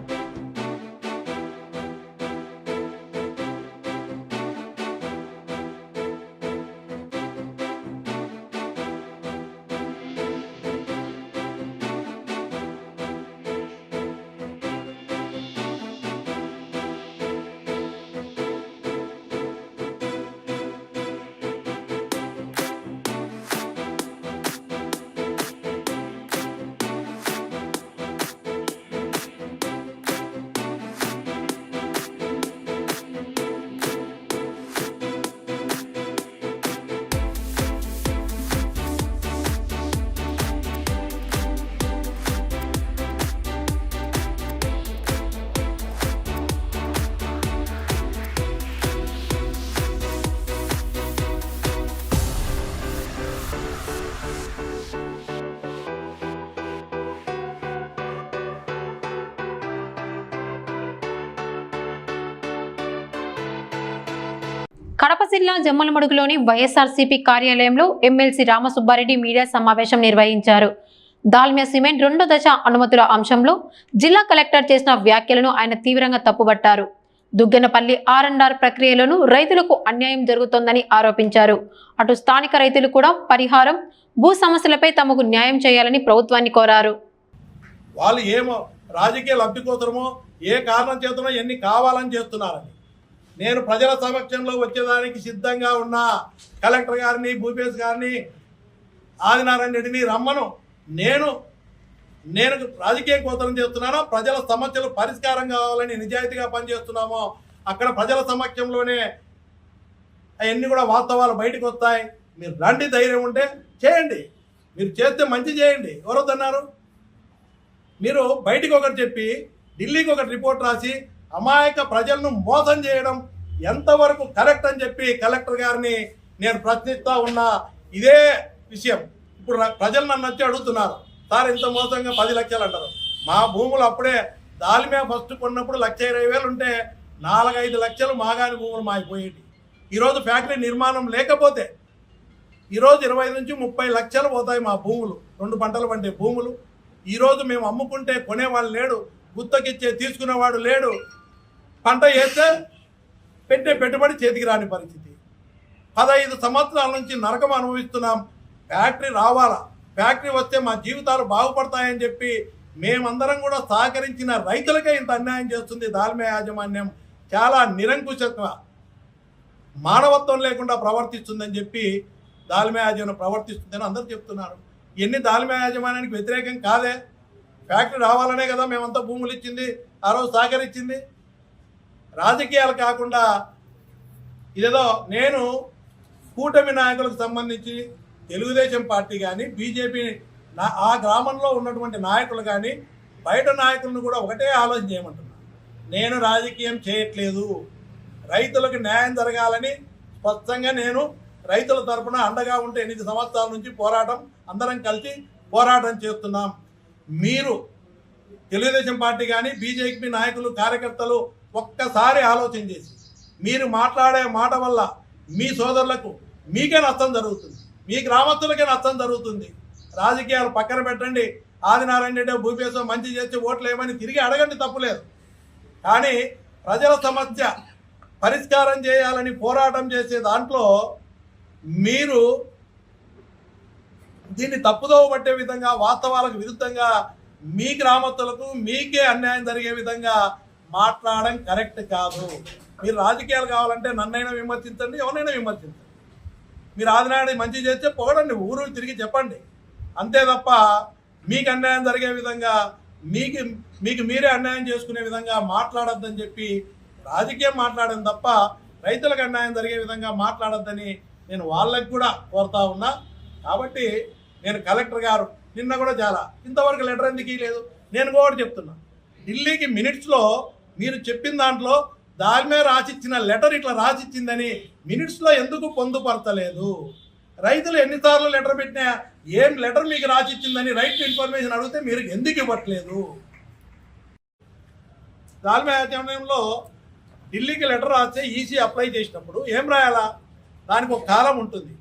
కడప జిల్లా జమ్మలమడుగులోని వైఎస్ఆర్సీపీ కార్యాలయంలో ఎమ్మెల్సీ రామసుబ్బారెడ్డి మీడియా సమావేశం నిర్వహించారు. దాల్మియా సిమెంట్ 2వ దశ అనుమతుల అంశంలో జిల్లా కలెక్టర్ చేసిన వ్యాఖ్యలను ఆయన తీవ్రంగా తప్పుబట్టారు. దుగ్గనపల్లి R&R ప్రక్రియలోనూ రైతులకు అన్యాయం జరుగుతోందని ఆరోపించారు. అటు స్థానిక రైతులు కూడా పరిహారం, భూ సమస్యలపై తమకు న్యాయం చేయాలని ప్రభుత్వాన్ని కోరారు. వాళ్ళు ఏమో రాజకీయ లబ్ధి కోసమో ఏ కారణం చేతనో ఎన్ని కావాలని చేస్తున్నారని నేను ప్రజల సమక్షంలో వచ్చేదానికి సిద్ధంగా ఉన్న కలెక్టర్ గారిని, భూపేష్ గారిని, ఆదినారాయణ రెడ్డిని రమ్మను. నేను రాజకీయ కోతరం చేస్తున్నానో, ప్రజల సమస్యలు పరిష్కారం కావాలని నిజాయితీగా పనిచేస్తున్నామో అక్కడ ప్రజల సమక్షంలోనే అవన్నీ కూడా వాస్తవాలు బయటకు వస్తాయి. మీరు రండి, ధైర్యం ఉంటే చేయండి. మీరు చేస్తే మంచి చేయండి, ఎవరొద్దన్నారు? మీరు బయటికి ఒకటి చెప్పి ఢిల్లీకి ఒకటి రిపోర్ట్ రాసి అమాయక ప్రజలను మోసం చేయడం ఎంతవరకు కరెక్ట్ అని చెప్పి కలెక్టర్ గారిని నేను ప్రశ్నిస్తూ ఉన్నా. ఇదే విషయం ఇప్పుడు ప్రజలు నన్ను వచ్చి అడుగుతున్నారు, సార్ ఇంత మోసంగా 10 లక్షలు అంటారు. మా భూములు అప్పుడే దాల్మియా ఫస్ట్ కొన్నప్పుడు 1,20,000 ఉంటే 4-5 లక్షలు మాగాని భూములు మాగిపోయేవి. ఈరోజు ఫ్యాక్టరీ నిర్మాణం లేకపోతే ఈరోజు 20 నుంచి 30 లక్షలు పోతాయి మా భూములు, 2 పంటలు పండే భూములు. ఈరోజు మేము అమ్ముకుంటే కొనేవాళ్ళు లేడు, గుత్తకిచ్చే తీసుకునేవాడు లేడు, పంట వేస్తే పెట్టే పెట్టుబడి చేతికి రాని పరిస్థితి. 15 సంవత్సరాల నుంచి నరకం అనుభవిస్తున్నాం. ఫ్యాక్టరీ రావాలా, ఫ్యాక్టరీ వస్తే మా జీవితాలు బాగుపడతాయని చెప్పి మేమందరం కూడా సహకరించిన రైతులకే ఇంత అన్యాయం చేస్తుంది దాల్మియా యాజమాన్యం. చాలా నిరంకుశంగా మానవత్వం లేకుండా ప్రవర్తిస్తుందని చెప్పి దాల్మియా యాజమాన్యం ప్రవర్తిస్తుందని అందరూ చెప్తున్నారు. ఎన్ని దాల్మియా యాజమాన్యానికి వ్యతిరేకం కాదే, ఫ్యాక్టరీ రావాలనే కదా మేమంతా భూములు ఇచ్చింది, ఆ రోజు సహకరించింది. రాజకీయాలు కాకుండా ఇదేదో నేను కూటమి నాయకులకు సంబంధించి తెలుగుదేశం పార్టీ కానీ బీజేపీ ఆ గ్రామంలో ఉన్నటువంటి నాయకులు కానీ బయట నాయకులను కూడా ఒకటే ఆలోచన చేయమంటున్నాను. నేను రాజకీయం చేయట్లేదు, రైతులకు న్యాయం జరగాలని స్పష్టంగా నేను రైతుల తరఫున అండగా ఉంటే 8 సంవత్సరాల నుంచి పోరాటం అందరం కలిసి పోరాటం చేస్తున్నాం. మీరు తెలుగుదేశం పార్టీ కానీ బీజేపీ నాయకులు కార్యకర్తలు ఒక్కసారి ఆలోచన చేసి మీరు మాట్లాడే మాట వల్ల మీ సోదరులకు మీకే నష్టం జరుగుతుంది, మీ గ్రామస్తులకే నష్టం జరుగుతుంది. రాజకీయాలు పక్కన పెట్టండి. ఆదినారాయణ రెడ్డి భూపేశం మంచి చేసి ఓట్లు ఏమని తిరిగి అడగండి, తప్పులేదు. కానీ ప్రజల సమస్య పరిష్కారం చేయాలని పోరాటం చేసే దాంట్లో మీరు దీన్ని తప్పుదోవ పట్టే విధంగా వాస్తవాలకు విరుద్ధంగా మీ గ్రామస్తులకు మీకే అన్యాయం జరిగే విధంగా మాట్లాడడం కరెక్ట్ కాదు. మీరు రాజకీయాలు కావాలంటే నన్నైనా విమర్శించండి, ఎవరినైనా విమర్శించండి. మీరు ఆదినారాయణ మంచి చేస్తే పొగడండి, ఊరు తిరిగి చెప్పండి. అంతే తప్ప మీకు అన్యాయం జరిగే విధంగా మీకు మీరే అన్యాయం చేసుకునే విధంగా మాట్లాడొద్దని చెప్పి రాజకీయం మాట్లాడడం తప్ప రైతులకు అన్యాయం జరిగే విధంగా మాట్లాడొద్దని నేను వాళ్ళకి కూడా కోరుతా ఉన్నా. కాబట్టి నేను కలెక్టర్ గారు నిన్న కూడా చాలా ఇంతవరకు లెటర్ ఎందుకు ఇవ్వలేదు నేను కూడా చెప్తున్నా. ఢిల్లీకి మినిట్స్లో మీరు చెప్పిన దాంట్లో దాల్మియా రాసిచ్చిన లెటర్ ఇట్లా రాసిచ్చిందని మినిట్స్లో ఎందుకు పొందుపరచలేదు? రైతులు ఎన్నిసార్లు లెటర్ పెట్టినా ఏం లెటర్ మీకు రాసిచ్చిందని రైట్ టు ఇన్ఫర్మేషన్ అడిగితే మీరు ఎందుకు ఇవ్వట్లేదు? దాల్మియా యాజమాన్యంలో ఢిల్లీకి లెటర్ రాస్తే ఈసీ అప్లై చేసినప్పుడు ఏం రాయాలా? దానికి ఒక కాలం ఉంటుంది.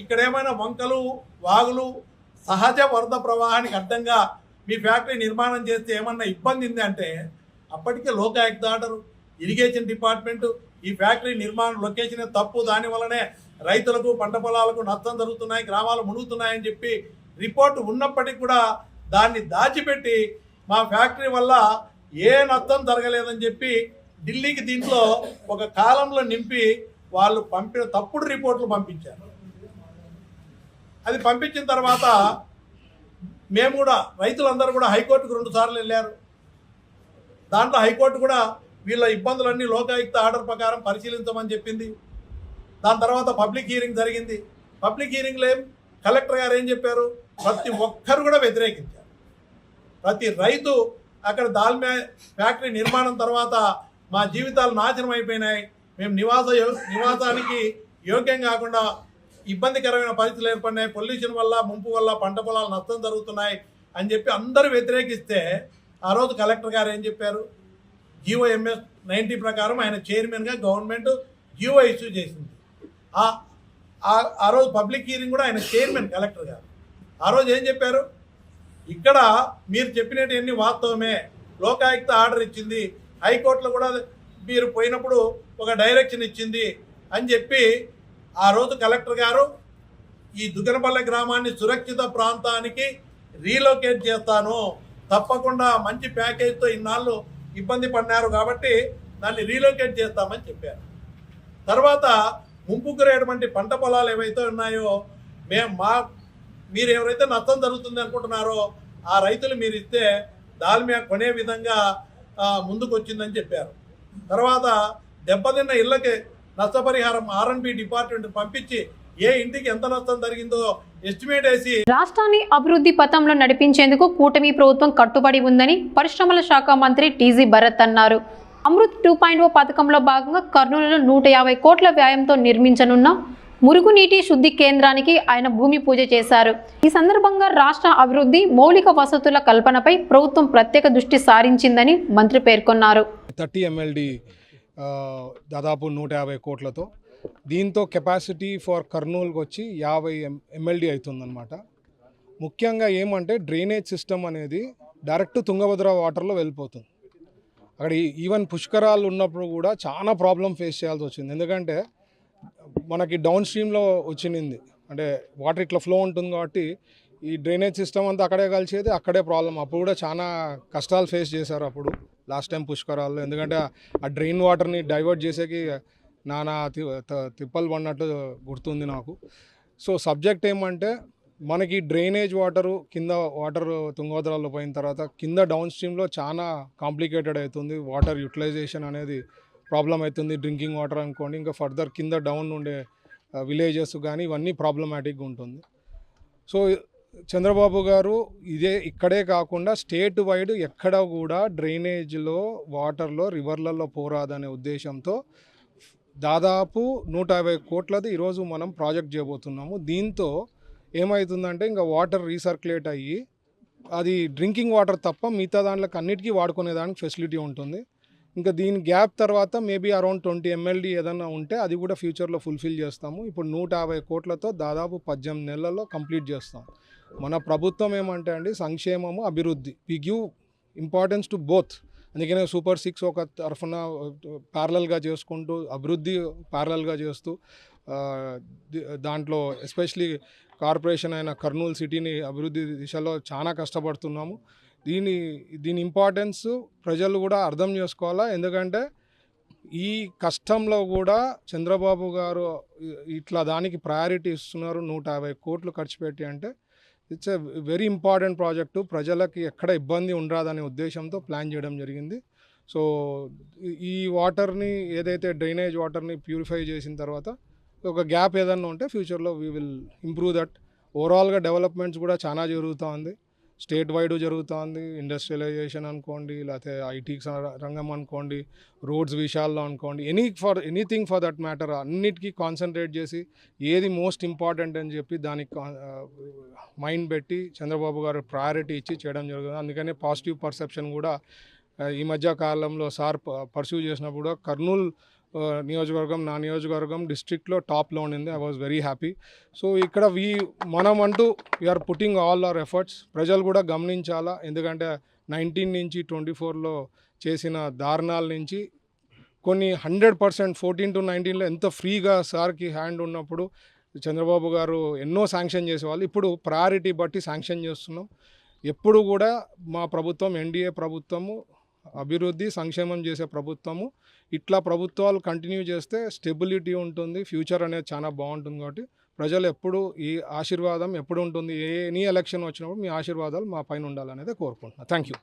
ఇక్కడ ఏమైనా వంకలు వాగులు సహజ వరద ప్రవాహానికి అడ్డంగా మీ ఫ్యాక్టరీ నిర్మాణం చేస్తే ఏమన్నా ఇబ్బంది ఉంది అంటే అప్పటికే లోకాయుక్త ఆర్డరు, ఇరిగేషన్ డిపార్ట్మెంటు ఈ ఫ్యాక్టరీ నిర్మాణం లొకేషన్ తప్పు, దానివల్లనే రైతులకు పంట పొలాలకు నష్టం జరుగుతున్నాయి, గ్రామాలు మునుగుతున్నాయని చెప్పి రిపోర్టు ఉన్నప్పటికీ కూడా దాన్ని దాచిపెట్టి మా ఫ్యాక్టరీ వల్ల ఏ నష్టం జరగలేదని చెప్పి ఢిల్లీకి దీంట్లో ఒక కాలంలో నింపి వాళ్ళు పంపిన తప్పుడు రిపోర్ట్లు పంపించారు. అది పంపించిన తర్వాత మేము కూడా రైతులందరూ కూడా హైకోర్టుకు 2 సార్లు వెళ్ళారు. దాంట్లో హైకోర్టు కూడా వీళ్ళ ఇబ్బందులన్నీ లోకాయుక్త ఆర్డర్ ప్రకారం పరిశీలించమని చెప్పింది. దాని తర్వాత పబ్లిక్ హీరింగ్ జరిగింది. పబ్లిక్ హీరింగ్లో కలెక్టర్ గారు ఏం చెప్పారు? ప్రతి ఒక్కరు కూడా వ్యతిరేకించారు. ప్రతి రైతు అక్కడ దాల్మియా ఫ్యాక్టరీ నిర్మాణం తర్వాత మా జీవితాలు నాశనం అయిపోయినాయి, మేము నివాసానికి యోగ్యం కాకుండా ఇబ్బందికరమైన పరిస్థితులు ఏర్పడినాయి, పొల్యూషన్ వల్ల ముంపు వల్ల పంట పొలాలు నష్టం జరుగుతున్నాయి అని చెప్పి అందరూ వ్యతిరేకిస్తే ఆ రోజు కలెక్టర్ గారు ఏం చెప్పారు? GOMS 90 ప్రకారం ఆయన చైర్మన్గా గవర్నమెంట్ జీవో ఇష్యూ చేసింది. ఆ రోజు పబ్లిక్ హీరింగ్ కూడా ఆయన చైర్మన్ కలెక్టర్ గారు. ఆ రోజు ఏం చెప్పారు? ఇక్కడ మీరు చెప్పినవన్నీ వాస్తవమే, లోకాయుక్త ఆర్డర్ ఇచ్చింది, హైకోర్టులో కూడా మీరు పోయినప్పుడు ఒక డైరెక్షన్ ఇచ్చింది అని చెప్పి ఆ రోజు కలెక్టర్ గారు ఈ దుగ్గనపల్లె గ్రామాన్ని సురక్షిత ప్రాంతానికి రీలొకేట్ చేస్తాను, తప్పకుండా మంచి ప్యాకేజ్తో ఇన్నాళ్ళు ఇబ్బంది పడినారు కాబట్టి దాన్ని రీలొకేట్ చేస్తామని చెప్పారు. తర్వాత ముంపుకురేటువంటి పంట పొలాలు ఏవైతే ఉన్నాయో మీరు ఎవరైతే నష్టం జరుగుతుంది అనుకుంటున్నారో ఆ రైతులు మీరు ఇస్తే దాల్మియా కొనే విధంగా ముందుకు వచ్చిందని చెప్పారు. తర్వాత దెబ్బతిన్న ఇళ్ళకి నష్టపరిహారం R&B డిపార్ట్మెంట్ పంపించి ఏ ఇంటికి ఎంత నష్టం జరిగిందో ఎస్టిమేట్ వేసి రాష్ట్రాన్ని అభివృద్ధి పథంలో నడిపించేందుకు కూటమి ప్రభుత్వం కట్టుబడి ఉందని పరిశ్రమల శాఖ మంత్రి టీజీ భరత్ అన్నారు. అమృత్ 2.0 పథకంలో భాగంగా కర్నూలులో 150 కోట్ల వ్యయంతో నిర్మించనున్న మురుగునీటి శుద్ధి కేంద్రానికి ఆయన భూమి పూజ చేశారు. ఈ సందర్భంగా రాష్ట్ర అభివృద్ధి మౌలిక వసతుల కల్పనపై ప్రభుత్వం ప్రత్యేక దృష్టి సారించిందని మంత్రి పేర్కొన్నారు. 30 MLD దాదాపు 150 కోట్లతో దీంతో కెపాసిటీ ఫర్ కర్నూలుకి వచ్చి 50 MLD అవుతుందన్నమాట. ముఖ్యంగా ఏమంటే డ్రైనేజ్ సిస్టమ్ అనేది డైరెక్ట్ తుంగభద్ర వాటర్లో వెళ్ళిపోతుంది. అక్కడ ఈవెన్ పుష్కరాలు ఉన్నప్పుడు కూడా చాలా ప్రాబ్లం ఫేస్ చేయాల్సి వచ్చింది. ఎందుకంటే మనకి డౌన్ స్ట్రీమ్లో వచ్చింది, అంటే వాటర్ ఇట్లా ఫ్లో ఉంటుంది కాబట్టి ఈ డ్రైనేజ్ సిస్టమ్ అంతా అక్కడే కలిసేది, అక్కడే ప్రాబ్లం. అప్పుడు కూడా చాలా కష్టాలు ఫేస్ చేశారు అప్పుడు లాస్ట్ టైం పుష్కరాల్లో. ఎందుకంటే ఆ డ్రైన్ వాటర్ని డైవర్ట్ చేసేకి నానా తిప్పలు పడినట్టు గుర్తుంది నాకు. సో సబ్జెక్ట్ ఏమంటే మనకి డ్రైనేజ్ వాటరు కింద వాటర్ తుంగభద్రలో పోయిన తర్వాత కింద డౌన్ స్ట్రీమ్లో చాలా కాంప్లికేటెడ్ అవుతుంది. వాటర్ యూటిలైజేషన్ అనేది ప్రాబ్లం అవుతుంది. డ్రింకింగ్ వాటర్ అనుకోండి, ఇంకా ఫర్దర్ కింద డౌన్ ఉండే విలేజెస్ కానీ ఇవన్నీ ప్రాబ్లమాటిక్గా ఉంటుంది. సో చంద్రబాబు గారు ఇక్కడే కాకుండా స్టేట్ వైడ్ ఎక్కడ కూడా డ్రైనేజ్లో వాటర్లో రివర్లలో పోరాదనే ఉద్దేశంతో దాదాపు 150 కోట్లది ఈరోజు మనం ప్రాజెక్ట్ చేయబోతున్నాము. దీంతో ఏమవుతుందంటే ఇంకా వాటర్ రీసర్క్యులేట్ అయ్యి అది డ్రింకింగ్ వాటర్ తప్ప మిగతా దాంట్లోకి అన్నిటికీ వాడుకునేదానికి ఫెసిలిటీ ఉంటుంది. ఇంకా దీని గ్యాప్ తర్వాత మేబీ అరౌండ్ 20 MLD ఏదన్నా ఉంటే అది కూడా ఫ్యూచర్లో ఫుల్ఫిల్ చేస్తాము. ఇప్పుడు 150 కోట్లతో దాదాపు 18 నెలల్లో కంప్లీట్ చేస్తాం. మన ప్రభుత్వం ఏమంటే అండి సంక్షేమము అభివృద్ధి, we give importance to both. అందుకనే సూపర్ 6 ఒక తరఫున ప్యారలల్గా చేసుకుంటూ అభివృద్ధి ప్యారలల్గా చేస్తూ దాంట్లో ఎస్పెషలీ కార్పొరేషన్ అయిన కర్నూలు సిటీని అభివృద్ధి దిశలో చాలా కష్టపడుతున్నాము. దీని ఇంపార్టెన్స్ ప్రజలు కూడా అర్థం చేసుకోవాలా. ఎందుకంటే ఈ కష్టంలో కూడా చంద్రబాబు గారు ఇట్లా దానికి ప్రయారిటీ ఇస్తున్నారు. 150 కోట్లు ఖర్చు పెట్టి అంటే it's a very important project. ప్రజలకి ఎక్కడ ఇబ్బంది ఉండరాదనే ఉద్దేశంతో ప్లాన్ చేయడం జరిగింది. సో ఈ వాటర్ని ఏదైతే డ్రైనేజ్ వాటర్ని ప్యూరిఫై చేసిన తర్వాత ఒక గ్యాప్ ఏదన్నా ఉంటే ఫ్యూచర్లో వీ విల్ ఇంప్రూవ్ దట్. ఓవరాల్గా డెవలప్మెంట్స్ కూడా చాలా జరుగుతూ ఉంది, స్టేట్ వైడ్ జరుగుతూ ఉంది. ఇండస్ట్రియలైజేషన్ అనుకోండి, లేకపోతే ఐటీ రంగం అనుకోండి, రోడ్స్ విషయాల్లో అనుకోండి, ఎనీథింగ్ ఫర్ దట్ మ్యాటర్ అన్నిటికీ కాన్సన్ట్రేట్ చేసి ఏది మోస్ట్ ఇంపార్టెంట్ అని చెప్పి దానికి మైండ్ పెట్టి చంద్రబాబు గారు ప్రయారిటీ ఇచ్చి చేయడం జరుగుతుంది. అందుకనే పాజిటివ్ పర్సెప్షన్ కూడా ఈ మధ్య కాలంలో సార్ పర్సూ చేసినప్పుడు కర్నూలు నియోజకవర్గం, నా నియోజకవర్గం డిస్ట్రిక్ట్లో టాప్లో ఉండింది. I was very happy. So ఇక్కడ మనం అంటూ we are putting all our efforts. ప్రజలు కూడా గమనించాలా. ఎందుకంటే 19 నుంచి 24లో చేసిన దారుణాల నుంచి కొన్ని 100% 14 to 19లో ఎంత ఫ్రీగా సార్కి హ్యాండ్ ఉన్నప్పుడు చంద్రబాబు గారు ఎన్నో శాంక్షన్ చేసేవాళ్ళు. ఇప్పుడు ప్రయారిటీ బట్టి శాంక్షన్ చేస్తున్నాం. ఎప్పుడు కూడా మా ప్రభుత్వం ఎన్డీఏ ప్రభుత్వము అభివృద్ధి సంక్షేమం చేసే ప్రభుత్వము. ఇట్లా ప్రభుత్వాలు కంటిన్యూ చేస్తే స్టెబిలిటీ ఉంటుంది, ఫ్యూచర్ అనేది చాలా బాగుంటుంది. కాబట్టి ప్రజలు ఎప్పుడు ఈ ఆశీర్వాదం ఎప్పుడు ఉంటుంది, ఎనీ ఎలక్షన్ వచ్చినప్పుడు మీ ఆశీర్వాదాలు మా పైన ఉండాలనేది కోరుకుంటున్నాను. Thank you.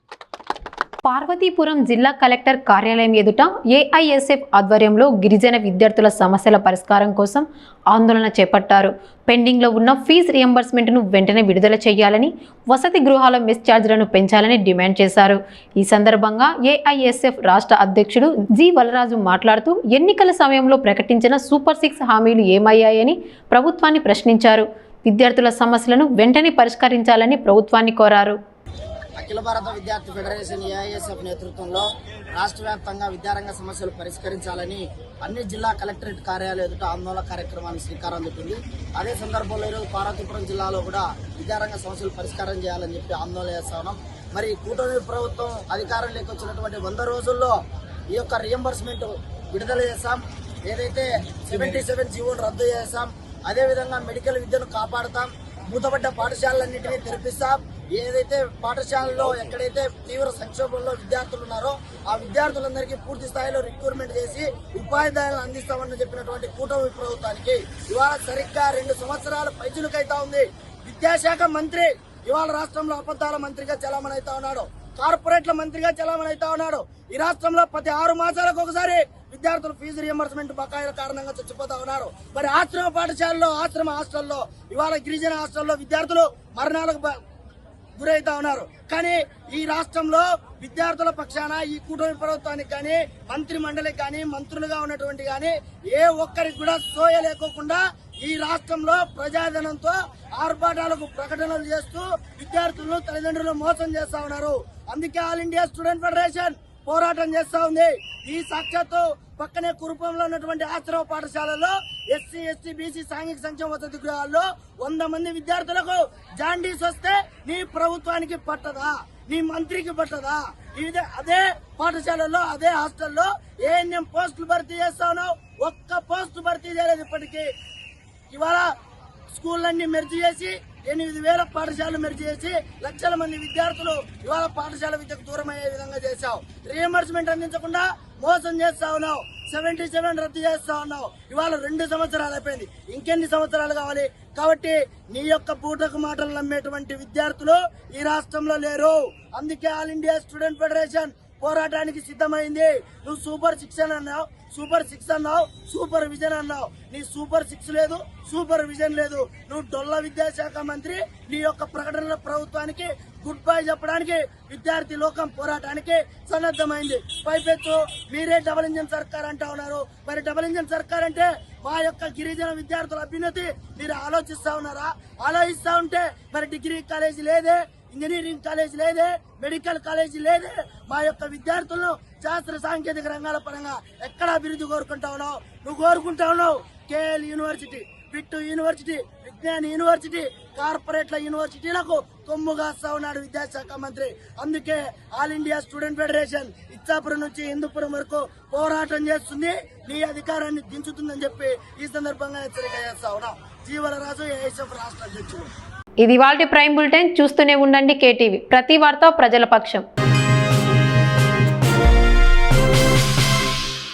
పార్వతీపురం జిల్లా కలెక్టర్ కార్యాలయం ఎదుట ఏఐఎస్ఎఫ్ ఆధ్వర్యంలో గిరిజన విద్యార్థుల సమస్యల పరిష్కారం కోసం ఆందోళన చేపట్టారు. పెండింగ్లో ఉన్న ఫీజు రియంబర్స్మెంట్ను వెంటనే విడుదల చేయాలని, వసతి గృహాల మెస్ ఛార్జీలను పెంచాలని డిమాండ్ చేశారు. ఈ సందర్భంగా ఏఐఎస్ఎఫ్ రాష్ట్ర అధ్యక్షుడు జి వలరాజు మాట్లాడుతూ ఎన్నికల సమయంలో ప్రకటించిన సూపర్ 6 హామీలు ఏమయ్యాయని ప్రభుత్వాన్ని ప్రశ్నించారు. విద్యార్థుల సమస్యలను వెంటనే పరిష్కరించాలని ప్రభుత్వాన్ని కోరారు. అఖిల భారత విద్యార్థి ఫెడరేషన్ ఏఐఎస్ఎఫ్ నేతృత్వంలో రాష్ట్ర వ్యాప్తంగా విద్యారంగ సమస్యలు పరిష్కరించాలని అన్ని జిల్లా కలెక్టరేట్ కార్యాలయం ఎదుట ఆందోళన కార్యక్రమానికి శ్రీకారం చుట్టింది. అదే సందర్భంలో ఈరోజు పార్వతీపురం జిల్లాలో కూడా విద్యారంగ సమస్యలు పరిష్కారం చేయాలని చెప్పి ఆందోళన చేస్తా ఉన్నాం. మరి కూటమి ప్రభుత్వం అధికారంలోకి వచ్చినటువంటి 100 రోజుల్లో ఈ యొక్క రియంబర్స్మెంట్ విడుదల చేస్తాం. ఏదైతే 77 జీవోను రద్దు చేస్తాం. అదేవిధంగా మెడికల్ విద్యను కాపాడుతాం. మూతపడ్డ పాఠశాలలన్నింటినీ తెరిపిస్తాం. ఏదైతే పాఠశాలలో ఎక్కడైతే తీవ్ర సంక్షోభంలో విద్యార్థులు ఉన్నారో ఆ విద్యార్థులందరికీ పూర్తి స్థాయిలో రిక్రూట్మెంట్ చేసి ఉపాధ్యాయులను అందిస్తామని చెప్పినటువంటి కూటమి ప్రభుత్వానికి ఇవాళ సరిగ్గా 2 సంవత్సరాల పైచులకైతా ఉంది. విద్యాశాఖ మంత్రి ఇవాళ రాష్ట్రంలో అబద్ధాల మంత్రిగా చలామణి అవుతా ఉన్నాడు, కార్పొరేట్ల మంత్రిగా చలామణి అవుతా ఉన్నాడు. ఈ రాష్ట్రంలో ప్రతి 6 మాసాలకు ఒకసారి విద్యార్థులు ఫీజు రియంబర్స్మెంట్ బకాయిల కారణంగా చచ్చిపోతా ఉన్నారు. మరి ఆశ్రమ పాఠశాలలో, ఆశ్రమ హాస్టల్లో, ఇవాళ గిరిజన హాస్టల్లో విద్యార్థులు మరణాలకు గురైతా ఉన్నారు. కానీ ఈ రాష్ట్రంలో విద్యార్థుల పక్షాన ఈ కూటమి ప్రభుత్వానికి కానీ, మంత్రి మండలికి కానీ, మంత్రులుగా ఉన్నటువంటి కానీ ఏ ఒక్కరికి కూడా సోయ లేకోకుండా ఈ రాష్ట్రంలో ప్రజాధనంతో ఆర్భాటాలకు ప్రకటనలు చేస్తూ విద్యార్థులను, తల్లిదండ్రులను మోసం చేస్తా ఉన్నారు. అందుకే ఆల్ ఇండియా స్టూడెంట్ ఫెడరేషన్ పోరాటం చేస్తా ఉంది. ఈ సాక్షాత్తు పక్కనే కురుపంలో ఉన్నటువంటి ఆశ్రమ పాఠశాలలో ఎస్సీ, ఎస్టీ, బీసీ సాంఘిక సంక్షేమ వసతి గృహాల్లో 100 మంది విద్యార్థులకు జాండీస్ వస్తే నీ ప్రభుత్వానికి పట్టదా, నీ మంత్రికి పట్టదా? అదే పాఠశాలలో, అదే హాస్టల్లో ఏఎన్ఎం పోస్టులు భర్తీ చేస్తా ఉన్నావు, ఒక్క పోస్టు భర్తీ చేయలేదు ఇప్పటికీ. ఇవాళ స్కూళ్ళన్నీ మెర్జీ చేసి 8,000 పాఠశాలలు మెర్జీ చేసి లక్షల మంది విద్యార్థులు ఇవాళ పాఠశాల విద్యకు దూరం అయ్యే విధంగా చేశావు. రియంబర్స్మెంట్ అందించకుండా మోసం చేస్తా ఉన్నావు. 77 రద్దు చేస్తా ఉన్నావు. ఇవాళ 2 సంవత్సరాలు అయిపోయింది, ఇంకెన్ని సంవత్సరాలు కావాలి? కాబట్టి నీ యొక్క బూటకు మాటలు నమ్మేటువంటి విద్యార్థులు ఈ రాష్ట్రంలో లేరు. అందుకే ఆల్ ఇండియా స్టూడెంట్ ఫెడరేషన్ పోరాటానికి సిద్ధమైంది. నువ్వు సూపర్ 6 అన్నావు, సూపర్ 6 అన్నావు, సూపర్ విజన్ అన్నావు. నీ సూపర్ 6 లేదు, సూపర్ విజన్ లేదు. నువ్వు డొల్ల విద్యాశాఖ మంత్రి. నీ యొక్క ప్రకటనల ప్రభుత్వానికి గుడ్ బై చెప్పడానికి విద్యార్థి లోకం పోరాటానికి సన్నద్ధమైంది. పైపెచ్చు మీరే డబుల్ ఇంజన్ సర్కార్ అంటా ఉన్నారు. మరి డబుల్ ఇంజన్ సర్కార్ అంటే మా యొక్క గిరిజన విద్యార్థుల అభ్యున్నతి మీరు ఆలోచిస్తా ఉన్నారా? ఆలోచిస్తా ఉంటే మరి డిగ్రీ కాలేజీ లేదే, ఇంజనీరింగ్ కాలేజీ లేదే, మెడికల్ కాలేజీ లేదే. మా యొక్క విద్యార్థులను శాస్త్ర సాంకేతిక రంగాల పరంగా ఎక్కడ అభివృద్ధి కోరుకుంటా ఉన్నావు? నువ్వు కోరుకుంటా ఉన్నావు కేఎల్ యూనివర్సిటీ, బిట్టు యూనివర్సిటీ, విజ్ఞాన్ యూనివర్సిటీ, కార్పొరేట్ల యూనివర్సిటీలకు కొమ్ము కాస్తా ఉన్నాడు విద్యాశాఖ మంత్రి. అందుకే all India student federation Ichchapuram నుంచి హిందూపురం వరకు పోరాటం చేస్తుంది, నీ అధికారాన్ని దించుతుందని చెప్పి ఈ సందర్భంగా హెచ్చరిక చేస్తా ఉన్నాం. జీవనరాజు, ఏఎస్ఎఫ్ రాష్ట్ర అధ్యక్షులు. ఇది ఇవాల్టి ప్రైమ్ బులెటిన్. చూస్తూనే ఉండండి కేటీవీ, ప్రతి వార్త ప్రజల పక్షం.